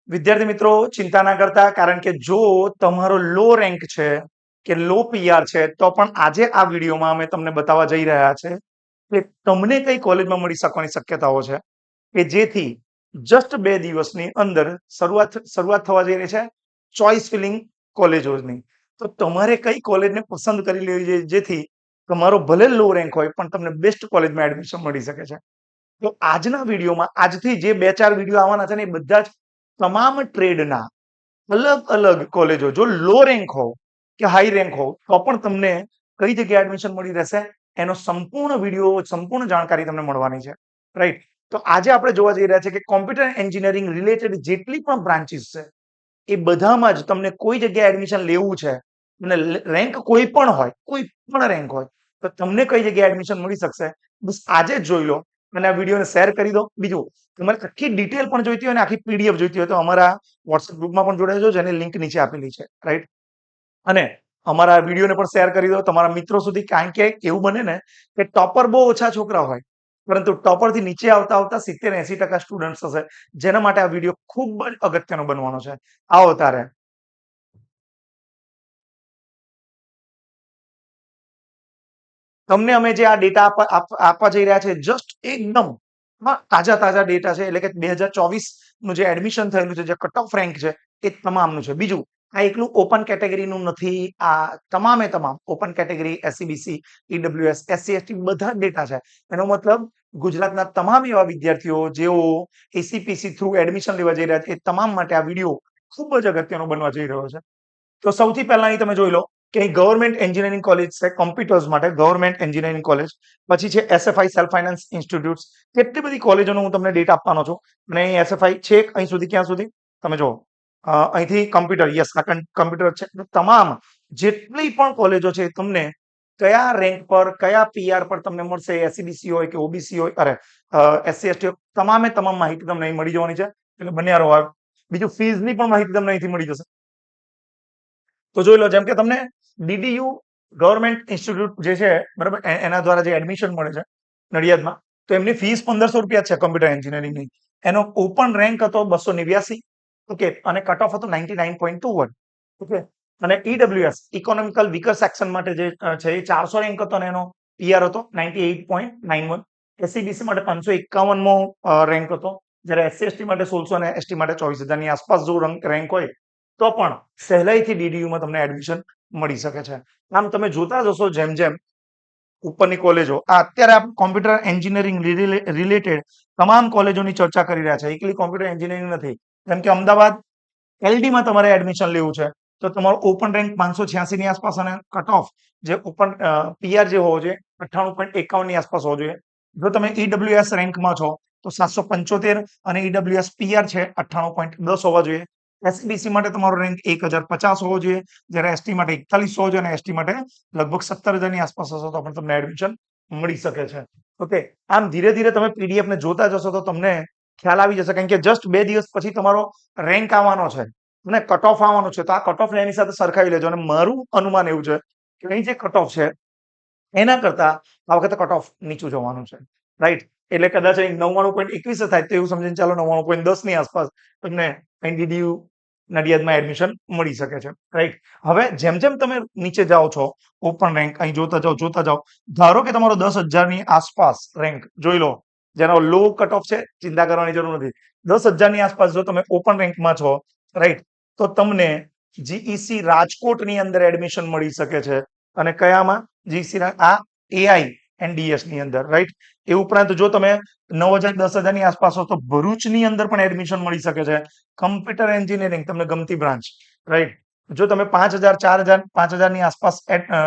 વિદ્યાર્થી મિત્રો ચિંતા ના કરતા, કારણ કે જો તમારો લો રેન્ક છે કે લો પીઆર છે તો પણ આજે આ વિડીયોમાં અમે તમને બતાવવા જઈ રહ્યા છે કે તમને કઈ કોલેજમાં મળી શકવાની શક્યતાઓ છે કે જેથી જસ્ટ 2 દિવસની અંદર શરૂઆત થવા જઈ રહી છે ચોઇસ ફિલિંગ કોલેજોની. તો તમારે કઈ કોલેજને પસંદ કરી લેવી જોઈએ જેથી તમારો ભલે લો રેન્ક હોય પણ તમને બેસ્ટ કોલેજમાં એડમિશન મળી શકે છે. તો આજના વિડીયોમાં આજથી જે 2-4 વિડીયો આવવાના છે ને એ બધા જ તમામ ટ્રેડના અલગ અલગ કોલેજો, જો લો રેન્ક હોવ કે હાઈ રેન્ક હોવ તો પણ તમને કઈ જગ્યાએ એડમિશન મળી રહેશે એનો સંપૂર્ણ વિડીયો, સંપૂર્ણ જાણકારી તમને મળવાની છે. રાઈટ. તો આજે આપણે જોવા જઈ રહ્યા છે કે કોમ્પ્યુટર એન્જિનિયરિંગ રિલેટેડ જેટલી પણ બ્રાન્ચીસ છે એ બધામાં જ તમને કોઈ જગ્યાએ એડમિશન લેવું છે અને રેન્ક કોઈ પણ રેન્ક હોય તો તમને કઈ જગ્યાએ એડમિશન મળી શકશે બસ આજે જ જોઈ લો અને આ વિડીયોને શેર કરી દો. બીજું, તમારે આખી ડિટેલ પણ જોઈતી હોય અને આખી પીડીએફ જોઈતી હોય તો અમારા વોટ્સએપ ગ્રુપમાં પણ જોડાઈ જેની લિંક નીચે આપેલી છે. રાઈટ. અને અમારા વિડીયોને પણ શેર કરી દો તમારા મિત્રો સુધી, કારણ કે એવું બને ને કે ટોપર બહુ ઓછા છોકરા હોય પરંતુ ટોપરથી નીચે આવતા આવતા 70-80% સ્ટુડન્ટ્સ હશે જેના માટે આ વિડીયો ખૂબ જ અગત્યનો બનવાનો છે. આવો તારે તમને અમે જે આ ડેટા આપવા જઈ રહ્યા છે જસ્ટ એકદમ તાજા ડેટા છે, એટલે કે 2024 નું જે એડમિશન થયેલું છે, જે કટ ઓફ રેન્ક છે એ તમામનું છે. બીજું, આ એકલું ઓપન કેટેગરીનું નથી, આ તમામે તમામ open category, SCBC, EWS, SC ST બધા જ ડેટા છે. એનો મતલબ ગુજરાતના તમામ એવા વિદ્યાર્થીઓ જેઓ એસીપીસી થ્રુ એડમિશન લેવા જઈ રહ્યા છે એ તમામ માટે આ વિડીયો ખૂબ જ અગત્યનો બનવા જઈ રહ્યો છે. તો સૌથી પહેલા અહીં તમે જોઈ લો કે અહીં ગવર્મેન્ટ એન્જિનિયરિંગ કોલેજ છે કોમ્પ્યુટર્સ માટે, ગવર્મેન્ટ એન્જિનિયરિંગ કોલેજ. પછી છે એસએફઆઈ સેલ્ફ ફાઇનાન્સ ઇન્સ્ટિટ્યૂટ્સ. કેટલી બધી કોલેજોનો હું તમને ડેટા આપવાનો છું અને અહીં એસએફઆઈ છે અહીં સુધી, ક્યાં સુધી તમે જો અહીંથી કમ્પ્યુટર, યસ આ કમ્પ્યુટર છે. તમામ જેટલી પણ કોલેજો છે તમને કયા રેન્ક પર, કયા પીઆર પર તમને મળશે, એસસીબીસી હોય કે ઓબીસી હોય, અરે એસસી એસટી હોય, તમામે તમામ માહિતી તમને અહીં મળી જવાની છે. એટલે બને યારો. બીજું, ફીઝની પણ માહિતી તમને અહીંથી મળી જશે. તો જોઈ લો, જેમ કે તમને ડીડીયુ ગવર્મેન્ટ ઇન્સ્ટિટ્યૂટ જે છે બરાબર, એના દ્વારા જે એડમિશન મળે છે નડિયાદમાં, તો એમની ફીસ 1500 છે કોમ્પ્યુટર એન્જિનિયરિંગની. એનો ઓપન રેન્ક હતો 289, ઓકે, અને કટ ઓફ હતો 99.21, ઓકે. અને ઈડબ્લ્યુએસ ઇકોનોમિકલ વીકર સેક્શન માટે જે છે એ 400 રેન્ક હતો અને એનો પીઆર હતો 98.91. એસસીબીસી માટે 551મો રેન્ક હતો, જ્યારે એસસી એસટી માટે 1600 અને એસટી માટે 24,000 ની આસપાસ જો રેન્ક હોય તો પણ સહેલાઈથી ડીડીયુમાં તમને એડમિશન મળી શકે છે. આમ તમે જોતા જશો જેમ જેમ ઉપરની કોલેજો, આ અત્યારે આપણે કોમ્પ્યુટર એન્જિનિયરિંગ રિલેટેડ તમામ કોલેજોની ચર્ચા કરી રહ્યા છે, એકલી કોમ્પ્યુટર એન્જિનિયરિંગ નથી. જેમ કે અમદાવાદ એલડીમાં તમારે એડમિશન લેવું છે તો તમારો ઓપન રેન્ક 586 ની આસપાસ અને કટ ઓફ જે ઓપન પીઆર જે હોવો જોઈએ 98.51 ની આસપાસ હોવો જોઈએ. જો તમે ઈડબ્લ્યુએસ રેન્કમાં છો તો 775 અને ઈડબ્લ્યુએસ પીઆર છે 98.10 હોવા જોઈએ. એસસીબીસી માટે તમારો રેન્ક 1050 હોવો જોઈએ, જ્યારે એસટી માટે 41 હોવો જોઈએ અને એસટી માટે લગભગ 17,000 ની આસપાસ હશે તો પણ તમને એડમિશન મળી શકે છે. ઓકે. આમ ધીરે ધીરે તમે પીડીએફ ને જોતા જશો તો તમને ખ્યાલ આવી જશે, કારણ કે જસ્ટ 2 દિવસ પછી તમારો રેન્ક આવવાનો છે અને કટ ઓફ આવવાનો છે. તો આ કટ ઓફ એની સાથે સરખાવી લેજો. અને મારું અનુમાન એવું છે કે અહીં જે કટ ઓફ છે એના કરતા આ વખતે કટ ઓફ નીચું જવાનું છે. રાઈટ. એટલે કદાચ અહીં 99.21 થાય તો એવું સમજીને ચાલો 99.10 ની આસપાસ તમને અહીં ડીડીયુ નડિયાદમાં એડમિશન મળી શકે છે. રાઈટ. હવે જેમ જેમ તમે નીચે જાઓ છો ઓપન રેન્ક અહીં જોતા જાઓ, ધારો કે તમારો 10,000 ની આસપાસ રેન્ક જોઈ લો, જેનો લો કટ ઓફ છે, ચિંતા કરવાની જરૂર નથી. 10,000 ની આસપાસ જો તમે ઓપન રેન્કમાં છો, રાઈટ, તો તમને જીઈસી રાજકોટની અંદર એડમિશન મળી શકે છે. અને કયામાં? જીઈસી આ એઆઈ એનડીએસ ની અંદર, રાઈટ. એ ઉપરાંત જો તમે 9,000 10,000 ની આસપાસ હો તો ભરૂચની અંદર પણ એડમિશન મળી શકે છે. કમ્પ્યુટર એન્જિનિયરિંગ તમને ગમતી બ્રાન્ચ, રાઈટ. જો તમે 5,000 4,000 5,000 ની આસપાસ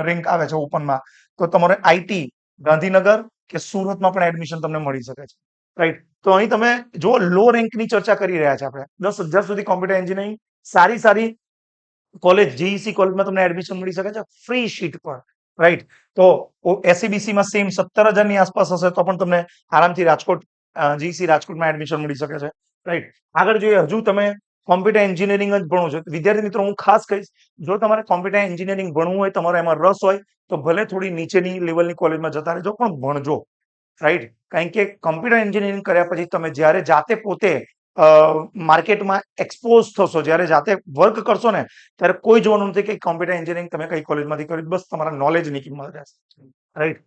રેન્ક આવે છે ઓપનમાં તો તમારે આઈટી ગાંધીનગર કે સુરતમાં પણ એડમિશન તમને મળી શકે છે. રાઈટ. તો અહીં તમે જો લો રેન્કની ચર્ચા કરી રહ્યા છે આપણે, 10,000 સુધી કોમ્પ્યુટર એન્જિનિયરિંગ સારી કોલેજ જીઈસી કોલેજમાં તમને એડમિશન મળી શકે છે ફ્રી સીટ પર. રાઈટ. તો એસસીબીસી માં સેમ 17,000 ની આસપાસ હશે તો પણ તમને આરામથી રાજકોટ જીઈસી રાજકોટમાં એડમિશન મળી શકે છે. રાઈટ. આગળ જોઈએ, હજુ તમે કોમ્પ્યુટર એન્જિનિયરિંગ જ ભણો છો વિદ્યાર્થી મિત્રો, હું ખાસ કહીશ, જો તમારે કોમ્પ્યુટર એન્જિનિયરિંગ ભણવું હોય, તમારે એમાં રસ હોય તો ભલે થોડી નીચેની લેવલની કોલેજમાં જતા રહેજો પણ ભણજો. રાઈટ. કારણ કે કોમ્પ્યુટર એન્જિનિયરિંગ કર્યા પછી તમે જ્યારે જાતે પોતે માર્કેટમાં એક્સપોઝ થશો, જ્યારે જાતે વર્ક કરશો ને, ત્યારે કોઈ જોવાનું નથી કે કોમ્પ્યુટર એન્જિનિયરિંગ તમે કઈ કોલેજમાંથી કર્યું, બસ તમારા નોલેજની કિંમત રહેશે, રાઈટ?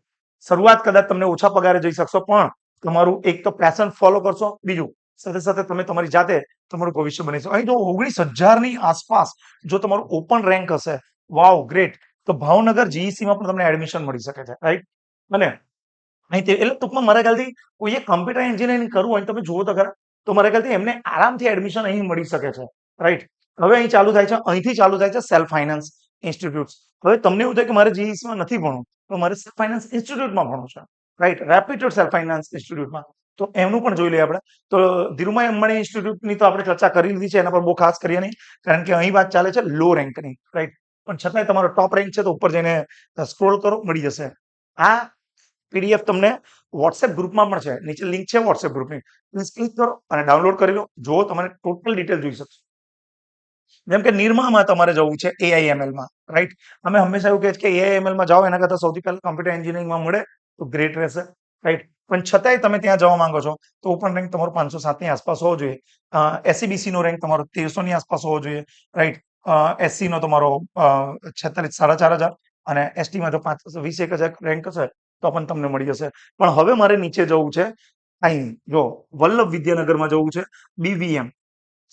શરૂઆત કદાચ તમને ઓછા પગારે જઈ શકશો, પણ તમારું એક તો પેશન ફોલો કરશો, બીજું સાથે સાથે તમે તમારી જાતે તમારું ભવિષ્ય બનાવી શકો. અહીં જો 19,000ની આસપાસ જો તમારું ઓપન રેન્ક હશે, વાવ ગ્રેટ, તો ભાવનગર GEC માં પણ તમને એડમિશન મળી શકે છે, રાઈટ? અને અહીં એટલે ટૂંકમાં મારા ખ્યાલથી કોઈએ કમ્પ્યુટર એન્જિનિયરિંગ કરવું હોય, તમે જુઓ તો ખરા, તો મારા ખ્યાલથી એમને આરામથી એડમિશન અહીં મળી શકે છે, રાઈટ? હવે અહીં ચાલુ થાય છે, અહીંથી ચાલુ થાય છે સેલ્ફ ફાઇનાન્સ ઇન્સ્ટિટ્યૂટ. હવે તમને એવું થાય કે મારે GECમાં નથી ભણવું, તો મારે સેલ્ફ ફાઇનાન્સ ઇન્સ્ટિટ્યૂટમાં ભણવું છે, રાઈટ? રેપ્યુટેડ સેલ્ફ ફાઇનાન્સ ઇન્સ્ટિટ્યૂટમાં. તો એમનું પણ જોઈ લઈએ આપણે. તો ધીરુભાઈ અંબાણી ઇન્સ્ટિટ્યૂટની તો આપણે ચર્ચા કરી લીધી છે, એના પર બહુ ખાસ કરીએ નહીં, કારણ કે અહીં વાત ચાલે છે લો રેન્કની, રાઈટ? પણ છતાંય તમારો ટોપ રેન્ક છે, તો ઉપર જઈને સ્ક્રોલ કરો, મળી જશે. આ PDF તમને WhatsApp ગ્રુપમાં પણ છે, નીચે લિંક છે WhatsApp ગ્રુપની, પ્લીઝ ક્લિક કરો અને ડાઉનલોડ કરી લો, જો તમારે ટોટલ ડિટેલ જોઈ શકશો. જેમ કે નિર્મામાં તમારે જવું છે AIML માં, રાઈટ? અમે હંમેશા એવું કહીએ કે AIML માં જાઓ એના કરતા સૌથી પહેલા કોમ્પ્યુટર એન્જિનિયરિંગમાં મળે તો ગ્રેટ રહેશે, રાઈટ? પણ છતાંય તમે ત્યાં જવા માંગો છો તો ઓપન રેન્ક તમારો 507 ની આસપાસ હોવો જોઈએ. SEBC નો રેન્ક તમારો 1300 ની આસપાસ હોવો જોઈએ, રાઈટ? SC નો તમારો 46 4,500 અને ST માં જો 20,000 રેન્ક હશે તો પણ તમને મળી જશે. પણ હવે મારે નીચે જવું છે, અહીં જો વલ્લભ વિદ્યાનગરમાં જવું છે, BVM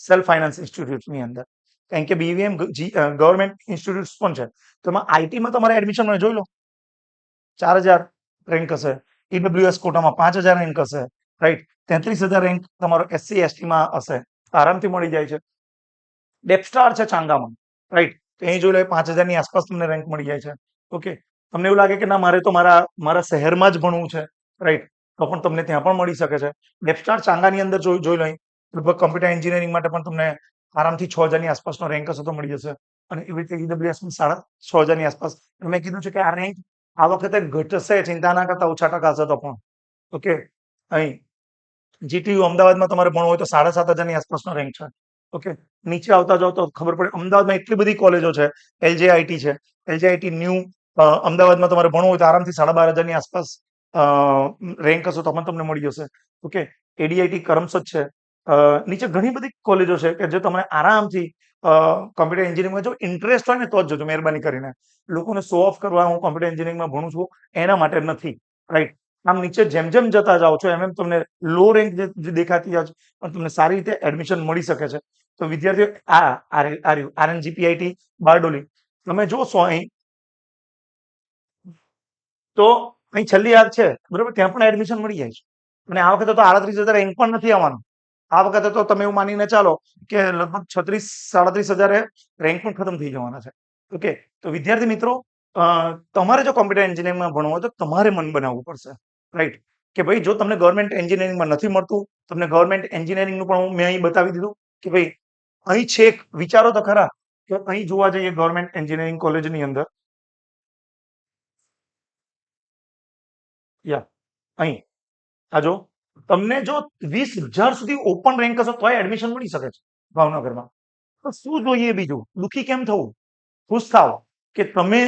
સેલ્ફ ફાઇનાન્સ ઇન્સ્ટિટ્યૂટની અંદર, કારણ કે BVM ગવર્મેન્ટ ઇન્સ્ટિટ્યૂટ પણ છે. તો એમાં આઈટીમાં તમારે એડમિશન મને જોઈ લો, 4,000 રેન્ક હશે, EWS કોટામાં 5,000 રેન્ક હશે, રાઈટ? 33,000 રેન્ક તમારો SC ST માં હશે, આરામથી મળી જાય છે. ડેપસ્ટાર છે ચાંગામાં, રાઈટ? તો અહીં જોઈ લો 5,000 ની આસપાસ તમને રેન્ક મળી જાય છે. ઓકે, તમને એવું લાગે કે ના મારે તો મારા શહેરમાં જ ભણવું છે, રાઈટ? તો પણ તમને ત્યાં પણ મળી શકે છે. ડેપસ્ટાર ચાંગાની અંદર જોઈ લો, લગભગ કમ્પ્યુટર એન્જિનિયરિંગ માટે પણ તમને આરામથી 6,000 ની આસપાસનો રેન્ક હશે તો મળી જશે. અને એવી રીતે EWS માં 6,500 ની આસપાસ. મેં કીધું છે કે આ રેન્ક આ વખતે ઘટશે, ચિંતા ના કરતા, ઓછા ટકા હશે તો પણ. ઓકે, અહીં GTU અમદાવાદમાં તમારે ભણવું હોય તો 7,500 ની આસપાસનો રેન્ક છે. ઓકે, નીચે આવતા જાઓ તો ખબર પડે અમદાવાદમાં એટલી બધી કોલેજો છે, LJIT છે, LJIT ન્યૂ, અમદાવાદમાં તમારે ભણવું હોય તો આરામથી 12,500 ની આસપાસ રેન્ક હશે તો પણ તમને મળી જશે. ઓકે, ADIT કરમસદ છે, નીચે ઘણી બધી કોલેજો છે કે જે તમને આરામથી કોમ્પ્યુટર એન્જિનિયરિંગમાં જો ઇન્ટરેસ્ટ હોય ને તો જ જજો, મહેરબાની કરીને. લોકોને શો ઓફ કરવા હું કોમ્પ્યુટર એન્જિનિયરિંગમાં ભણું છું એના માટે નથી, રાઈટ? આમ નીચે જેમ જેમ જતા જાઓ છો એમ એમ તમને લો રેન્ક જે દેખાતી જાય છે, પણ તમને સારી રીતે એડમિશન મળી શકે છે. તો વિદ્યાર્થીઓ RNGPIT બારડોલી તમે જોશો અહીં, તો અહીં છેલ્લી યાદ છે, બરોબર? ત્યાં પણ એડમિશન મળી જાય છે. અને આ વખતે તો 38,000 રેન્ક પણ નથી આવવાનું. આ વખતે તો તમે એવું માનીને ચાલો કે લગભગ 36-37,000 રેન્ક પણ ખતમ થઈ જવાના છે. ઓકે, તો વિદ્યાર્થી મિત્રો, તમારે જો કોમ્પ્યુટર એન્જિનિયરિંગમાં ભણવું હોય તો તમારે મન બનાવવું પડશે, રાઈટ? કે ભાઈ જો તમને ગવર્મેન્ટ એન્જિનિયરિંગમાં નથી મળતું, તમને ગવર્મેન્ટ એન્જિનિયરિંગનું પણ મેં અહીં બતાવી દીધું કે ભાઈ અહીં છેક વિચારો તો ખરા કે અહીં જોવા જઈએ ગવર્મેન્ટ એન્જિનિયરિંગ કોલેજની અંદર, યા અહીં આ જો તમને જો 20,000 સુધી ઓપન રેન્ક હશે તોય એડમિશન મળી શકે છે ભાવનગરમાં. તો શું જોઈએ બીજું? દુઃખી કેમ થવું? ખુશ થાવ કે તમે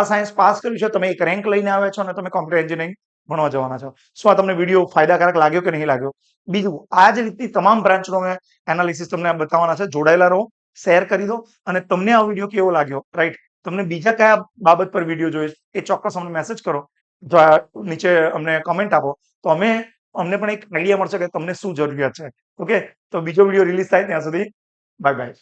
સાયન્સ પાસ કર્યું છે, તમે એક રેન્ક લઈને આવ્યા છો અને તમે કોમ્પ્યુટર એન્જિનિયરિંગ ભણવા જવાના છો. શું આ તમને વિડીયો ફાયદાકારક લાગ્યો કે નહીં લાગ્યો? બીજું, આ જ રીતની તમામ બ્રાન્ચનો મેં એનાલિસિસ તમને બતાવવાના છે. જોડાયેલા રહો, શેર કરી દો, અને તમને આ વિડીયો કેવો લાગ્યો, રાઈટ? તમને બીજા કયા બાબત પર વિડીયો જોઈએ એ ચોક્કસ અમને મેસેજ કરો, નીચે અમને કમેન્ટ આપો, તો અમને પણ એક આઈડિયા મળશે કે તમને શું જરૂરિયાત છે. ઓકે, તો બીજો વિડીયો રિલીઝ થાય ત્યાં સુધી બાય બાય.